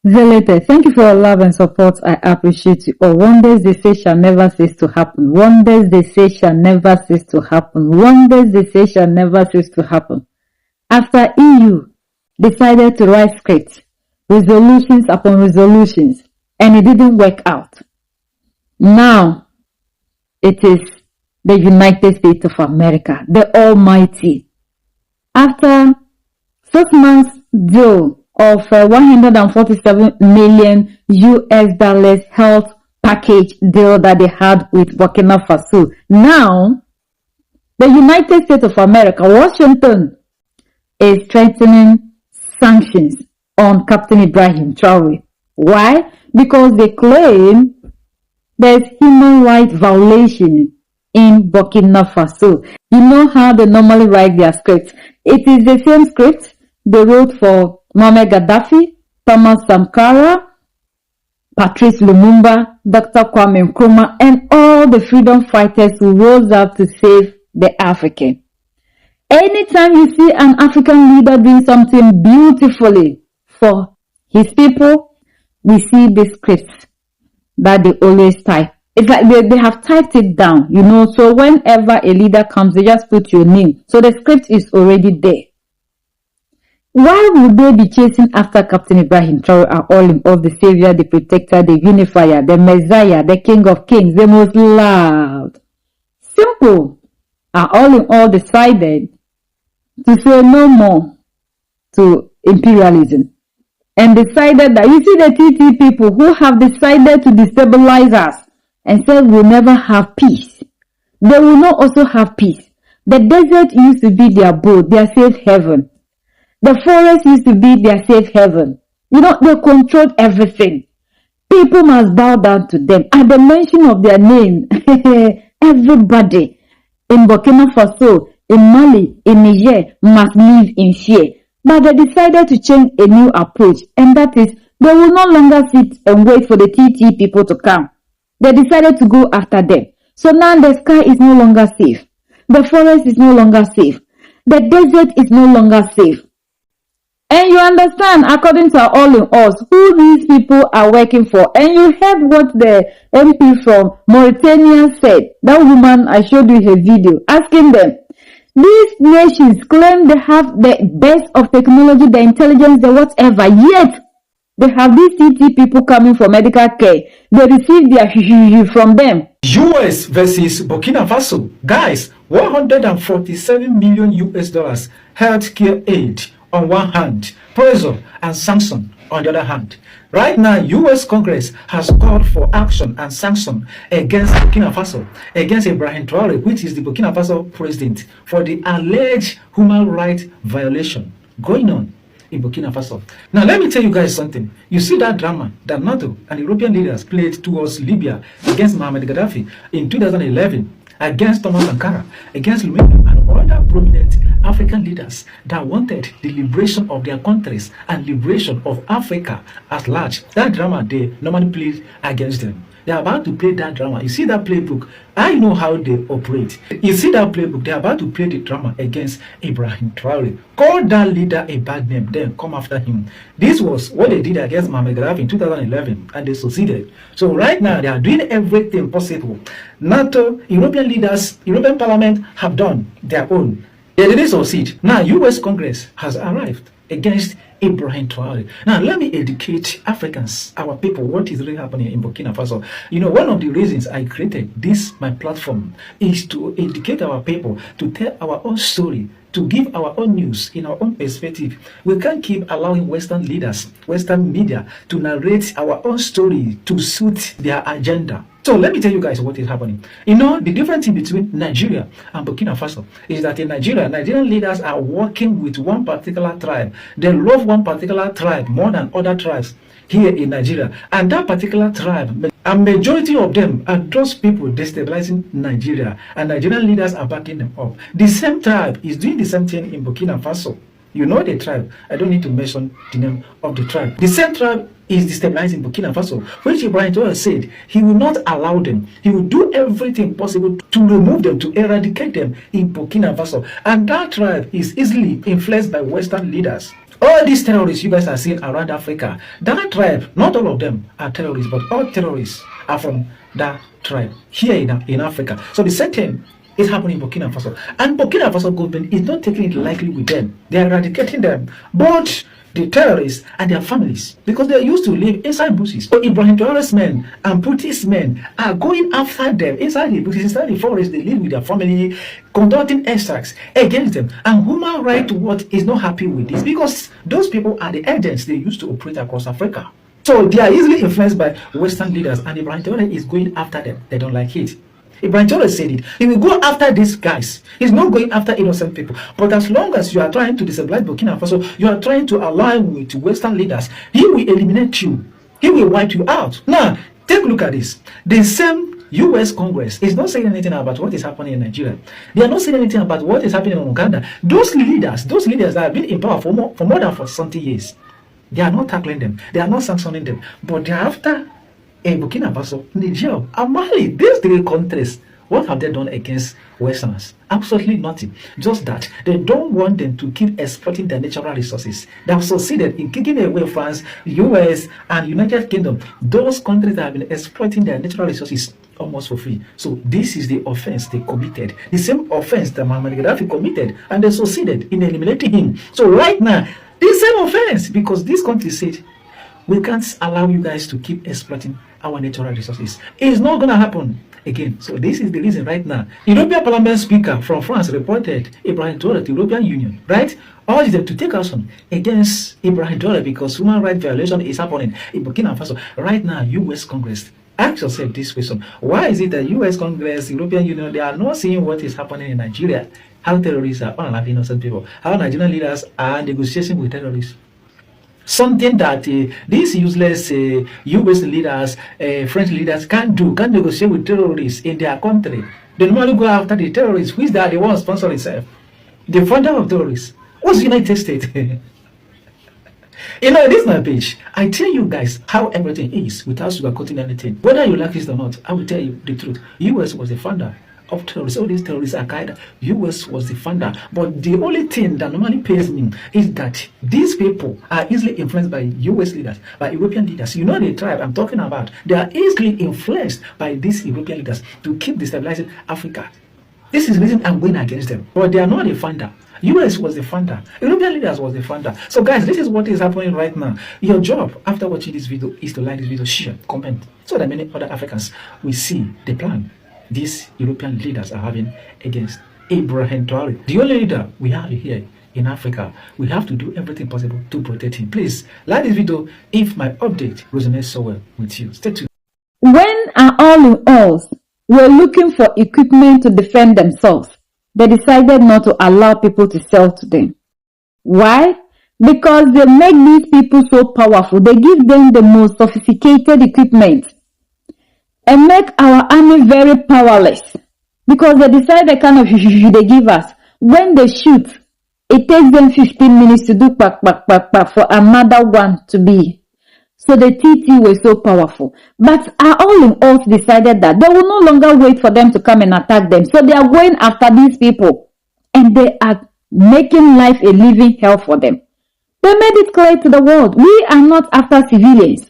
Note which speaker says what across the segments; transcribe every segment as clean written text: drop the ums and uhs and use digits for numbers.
Speaker 1: Zelated, thank you for your love and support. I appreciate you. Oh, wonders they say shall never cease to happen. Wonders they say shall never cease to happen. Wonders they say shall never cease to happen. After EU decided to write scripts, resolutions upon resolutions, and it didn't work out. Now it is the United States of America, the Almighty. After 6 months deal of 147 million US dollars health package deal that they had with Burkina Faso. Now, the United States of America, Washington, is strengthening sanctions on Captain Ibrahim Traore. Why? Because they claim there's human rights violation in Burkina Faso. You know how they normally write their scripts. It is the same script they wrote for Mohamed Gaddafi, Thomas Sankara, Patrice Lumumba, Dr. Kwame Nkrumah, and all the freedom fighters who rose up to save the African. Anytime you see an African leader doing something beautifully for his people, we see the scripts that they always type. It's like they have typed it down, you know, so whenever a leader comes, they just put your name. So the script is already there. Why would they be chasing after Captain Ibrahim Traore and all in all, the savior, the protector, the unifier, the messiah, the king of kings, the most loved? Simple. Are all in all decided to say no more to imperialism. And decided that, you see the TT people who have decided to destabilize us and said we'll never have peace. They will not also have peace. The desert used to be their abode, their safe haven. The forest used to be their safe haven. You know, they controlled everything. People must bow down to them. At the mention of their name, everybody in Burkina Faso, in Mali, in Niger must live in fear. But they decided to change a new approach, and that is, they will no longer sit and wait for the TT people to come. They decided to go after them. So now the sky is no longer safe. The forest is no longer safe. The desert is no longer safe. And you understand, according to all in us, who these people are working for. And you heard what the MP from Mauritania said. That woman, I showed you her video, asking them, these nations claim they have the best of technology, the intelligence, the whatever, yet they have these CT people coming for medical care. They receive their from them.
Speaker 2: US versus Burkina Faso. Guys, 147 million US dollars healthcare aid on one hand, pressure and sanction on the other hand. Right now, US Congress has called for action and sanction against Burkina Faso, against Ibrahim Traore, which is the Burkina Faso president, for the alleged human rights violation going on in Burkina Faso. Now, let me tell you guys something. You see that drama that NATO and European leaders played towards Libya against Mohamed Gaddafi in 2011, against Thomas Sankara, against Lumumba and other prominent African leaders that wanted the liberation of their countries and liberation of Africa at large. That drama they normally play against them. They are about to play that drama. You see that playbook. I know how they operate. You see that playbook. They are about to play the drama against Ibrahim Traore. Call that leader a bad name, then come after him. This was what they did against Mohamed Gaddafi in 2011, and they succeeded. So right now, they are doing everything possible. NATO, European leaders, European Parliament have done their own. They didn't succeed. Now, US Congress has arrived against Ibrahim Traore. Now, let me educate Africans, our people, what is really happening in Burkina Faso. You know, one of the reasons I created this, my platform, is to educate our people, to tell our own story, to give our own news in our own perspective. We can't keep allowing Western leaders, Western media, to narrate our own story to suit their agenda. So let me tell you guys what is happening. You know, the difference between Nigeria and Burkina Faso is that in Nigeria, Nigerian leaders are working with one particular tribe. They love one particular tribe more than other tribes here in Nigeria. And that particular tribe, a majority of them are those people destabilizing Nigeria. And Nigerian leaders are backing them up. The same tribe is doing the same thing in Burkina Faso. You know the tribe. I don't need to mention the name of the tribe. The same tribe is destabilizing Burkina Faso, which Ibrahim Traore said he will not allow them. He will do everything possible to remove them, to eradicate them in Burkina Faso. And that tribe is easily influenced by Western leaders. All these terrorists you guys are seeing around Africa, that tribe, not all of them are terrorists, but all terrorists are from that tribe here in Africa. So the same thing is happening in Burkina Faso. And Burkina Faso government is not taking it lightly with them. They are eradicating them, both the terrorists and their families, because they used to live inside bushes. So Ibrahim Traore's men and Putin's men are going after them inside the bushes, inside the forest. They live with their family, conducting extracts against them. And Human Rights Watch is not happy with this, because those people are the agents they used to operate across Africa. So they are easily influenced by Western leaders, and Ibrahim Traore is going after them. They don't like it. Ibrahim Traore said it. He will go after these guys. He's not going after innocent people. But as long as you are trying to destabilize Burkina Faso, you are trying to align with Western leaders, he will eliminate you. He will wipe you out. Now, take a look at this. The same U.S. Congress is not saying anything about what is happening in Nigeria. They are not saying anything about what is happening in Uganda. Those leaders that have been in power for more than 40 years, they are not tackling them. They are not sanctioning them. But they are after Burkina Faso, Niger, and Mali. These three countries, what have they done against Westerners? Absolutely nothing. Just that they don't want them to keep exploiting their natural resources. They have succeeded in kicking away France, US, and United Kingdom. Those countries that have been exploiting their natural resources almost for free. So this is the offense they committed. The same offense that Muammar Gaddafi committed, and they succeeded in eliminating him. So right now, the same offense, because this country said, we can't allow you guys to keep exploiting our natural resources. It's not going to happen again. So this is the reason right now. European Parliament Speaker from France reported Ibrahim Traore to the European Union, right? Urged them to take action against Ibrahim Traore because human rights violation is happening in Burkina Faso. Right now, U.S. Congress, ask yourself this question. Why is it that U.S. Congress, European Union, they are not seeing what is happening in Nigeria? How terrorists are unaliving innocent people. How Nigerian leaders are negotiating with terrorists. Something that these useless U.S. leaders, French leaders can't negotiate with terrorists in their country. They normally go after the terrorists, which they are the ones sponsoring itself. The founder of terrorists. What's the United States? You know, this is my page. I tell you guys how everything is without sugarcoating anything. Whether you like it or not, I will tell you the truth. U.S. was the founder of terrorists. All these terrorists are Qaeda. U.S. was the founder. But the only thing that normally pays me is that these people are easily influenced by U.S. leaders, by European leaders. You know the tribe I'm talking about. They are easily influenced by these European leaders to keep destabilizing Africa. This is the reason I'm going against them. But they are not the founder. U.S. was the founder. European leaders was the founder. So guys, this is what is happening right now. Your job after watching this video is to like this video, share, comment, so that many other Africans will see the plan these European leaders are having against Ibrahim Traore, the only leader we have here in Africa. We have to do everything possible to protect him. Please like this video if my update resonates so well with you. Stay tuned.
Speaker 1: When all in all were looking for equipment to defend themselves, they decided not to allow people to sell to them. Why? Because they make these people so powerful. They give them the most sophisticated equipment and make our army very powerless, because they decide the kind of they give us. When they shoot, it takes them 15 minutes to do for another one to be. So the TT were so powerful. But all in all decided that they will no longer wait for them to come and attack them. So they are going after these people, and they are making life a living hell for them. They made it clear to the world, we are not after civilians.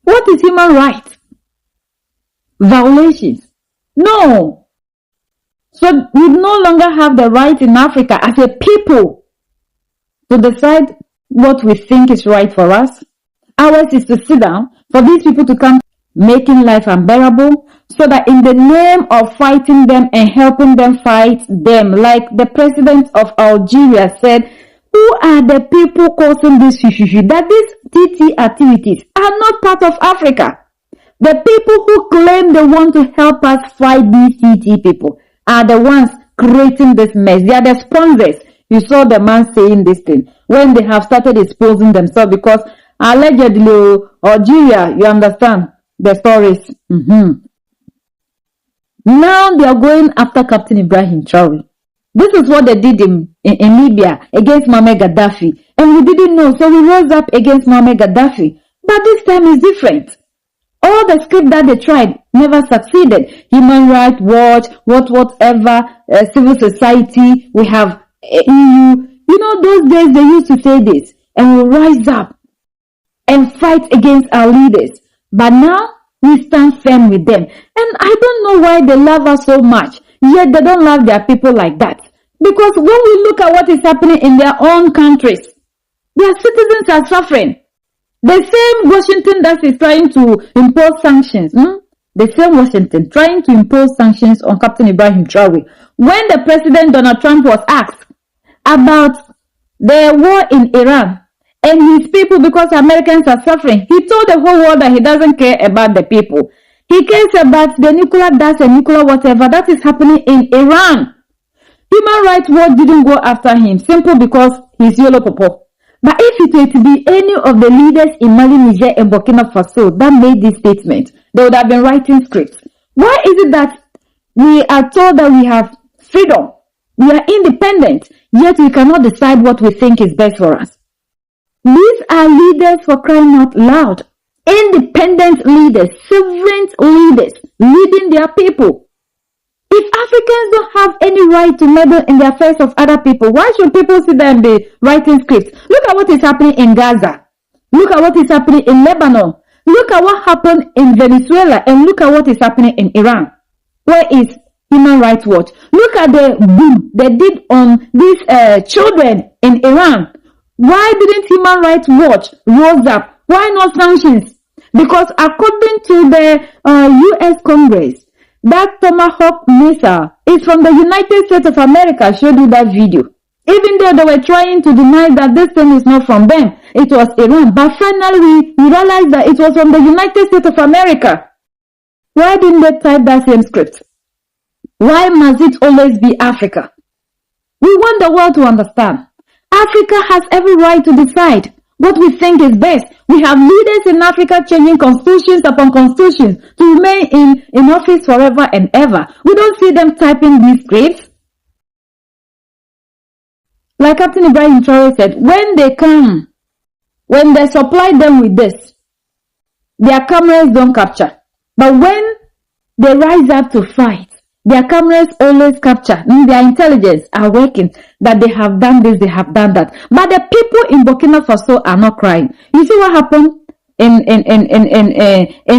Speaker 1: What is human rights? Violations? No. So we no longer have the right in Africa as a people to decide what we think is right for us. Ours is to sit down for these people to come, making life unbearable, so that in the name of fighting them and helping them fight them, like the president of Algeria said, who are the people causing this issue? That these TT activities are not part of Africa. The people who claim they want to help us fight these TT people are the ones creating this mess. They are the sponsors. You saw the man saying this thing when they have started exposing themselves, because allegedly, Algeria, you understand the stories. Now they are going after Captain Ibrahim Traore. This is what they did in Libya against Muammar Gaddafi. And we didn't know, so we rose up against Muammar Gaddafi. But this time is different. All the script that they tried never succeeded. Human Rights Watch, whatever, civil society, we have EU, You know, those days they used to say this and will rise up and fight against our leaders. But now we stand firm with them. And I don't know why they love us so much, yet they don't love their people like that. Because when we look at what is happening in their own countries, their citizens are suffering. The same Washington that is trying to impose sanctions, the same Washington trying to impose sanctions on Captain Ibrahim Traore. When the President Donald Trump was asked about the war in Iran and his people, because Americans are suffering, he told the whole world that he doesn't care about the people. He cares about the nuclear dust and nuclear whatever that is happening in Iran. Human Rights Watch didn't go after him simply because he's yellow popo. But if it were to be any of the leaders in Mali, Niger, and Burkina Faso that made this statement, they would have been writing scripts. Why is it that we are told that we have freedom, we are independent, yet we cannot decide what we think is best for us? These are leaders, for crying out loud. Independent leaders, sovereign leaders, leading their people. If Africans don't have any right to meddle in the affairs of other people, why should people sit there and be writing scripts? Look at what is happening in Gaza. Look at what is happening in Lebanon. Look at what happened in Venezuela, and look at what is happening in Iran. Where is Human Rights Watch? Look at the boom they did on these children in Iran. Why didn't Human Rights Watch rose up? Why not sanctions? Because according to the U.S. Congress, that Tomahawk missile is from the United States of America. I showed you that video. Even though they were trying to deny that this thing is not from them, it was Iran. But finally, we realized that it was from the United States of America. Why didn't they type that same script? Why must it always be Africa? We want the world to understand. Africa has every right to decide what we think is best. We have leaders in Africa changing constitutions upon constitutions to remain in office forever and ever. We don't see them typing these scripts. Like Captain Ibrahim Traore said, when they come, when they supply them with this, their cameras don't capture. But when they rise up to fight, their cameras always capture. Their intelligence are working that they have done this, they have done that. But the people in Burkina Faso are not crying. You see what happened in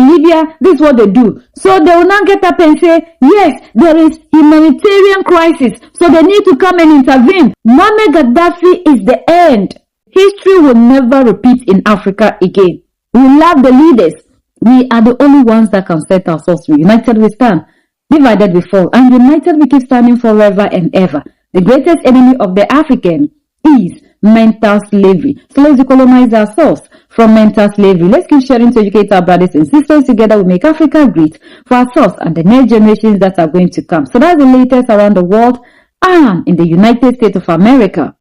Speaker 1: Libya? This is what they do. So they will now get up and say, yes, there is humanitarian crisis, so they need to come and intervene. Muammar Gaddafi is the end. History will never repeat in Africa again. We love the leaders. We are the only ones that can set ourselves free. United we stand. Divided we fall, and united we keep standing forever and ever. The greatest enemy of the African is mental slavery. So let's decolonize ourselves from mental slavery. Let's keep sharing to educate our brothers and sisters. Together we make Africa great for ourselves and the next generations that are going to come. So that's the latest around the world and in the United States of America.